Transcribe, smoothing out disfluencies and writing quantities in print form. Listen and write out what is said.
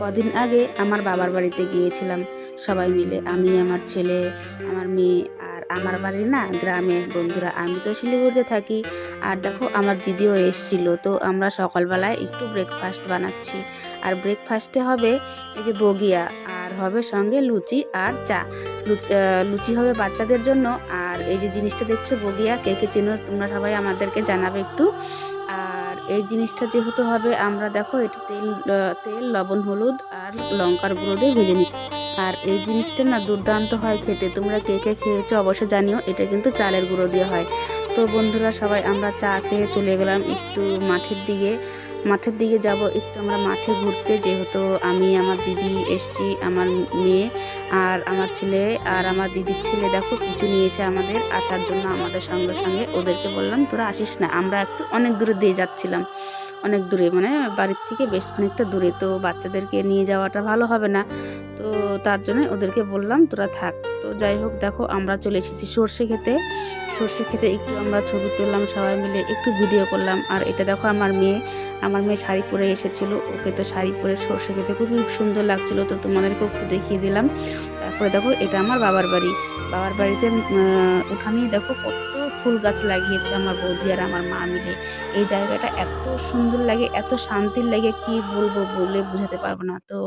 কদিন আগে আমার বাবার বাড়িতে গিয়েছিলাম সবাই মিলে, আমি, আমার ছেলে, আমার মেয়ে। আর আমার বাড়ি না গ্রামে বন্ধুরা, আমি তো শিলিগুড়িতে থাকি। আর দেখো আমার দিদিও এসেছিলো, তো আমরা সকালবেলায় একটু ব্রেকফাস্ট বানাচ্ছি। আর ব্রেকফাস্টে হবে এই যে বগিয়া, আর হবে সঙ্গে লুচি আর চা। লুচি হবে বাচ্চাদের জন্য। আর এই যে জিনিসটা দেখছো বগিয়া, কে কে চেনো তোমরা সবাই আমাদেরকে জানাবে একটু। আর এই জিনিসটা যেহেতু হবে, আমরা দেখো এটা তেল লবণ হলুদ আর লঙ্কার গুঁড়ো দিয়ে ভেজে নিই। আর এই জিনিসটা না দুর্দান্ত হয় খেতে, তোমরা কে কে খেয়েছো অবশ্যই জানিও। এটা কিন্তু চালের গুঁড়ো দিয়ে হয়। তো বন্ধুরা সবাই আমরা চা খেয়ে চলে গেলাম একটু মাঠের দিকে যাব একটু আমরা মাঠে ঘুরতে, যেহেতু আমি, আমার দিদি এসছি, আমার মেয়ে আর আমার ছেলে। আর আমার দিদির ছেলে দেখো পিছু নিয়েছে আমাদের আসার জন্য, আমাদের সঙ্গে সঙ্গে। ওদেরকে বললাম তোরা আসিস না, আমরা একটু অনেক দূরে দিয়ে যাচ্ছিলাম, অনেক দূরে মানে বাড়ির থেকে বেশ খানিকটা দূরে, তো বাচ্চাদেরকে নিয়ে যাওয়াটা ভালো হবে না। তো তার জন্য ওদেরকে বললাম তোরা থাক। তো যাই হোক দেখো আমরা চলে এসেছি সর্ষে খেতে একটু আমরা ছবি তুললাম সবাই মিলে, একটু ভিডিও করলাম। আর এটা দেখো আমার মেয়ে শাড়ি পরে এসেছিল, ওকে তো শাড়ি পরে সর্ষে খেতে খুবই সুন্দর লাগছিল, তো তোমাদেরকেও একটু দেখিয়ে দিলাম। তারপরে দেখো এটা আমার বাবার বাড়িতে উঠানেই দেখো কত ফুল গাছ লাগিয়েছে আমার বৌদি আর আমার মা মিলে। এই জায়গাটা এত সুন্দর লাগে, এত শান্তির লাগে, কি বলবো, বলে বোঝাতে পারবো না। তো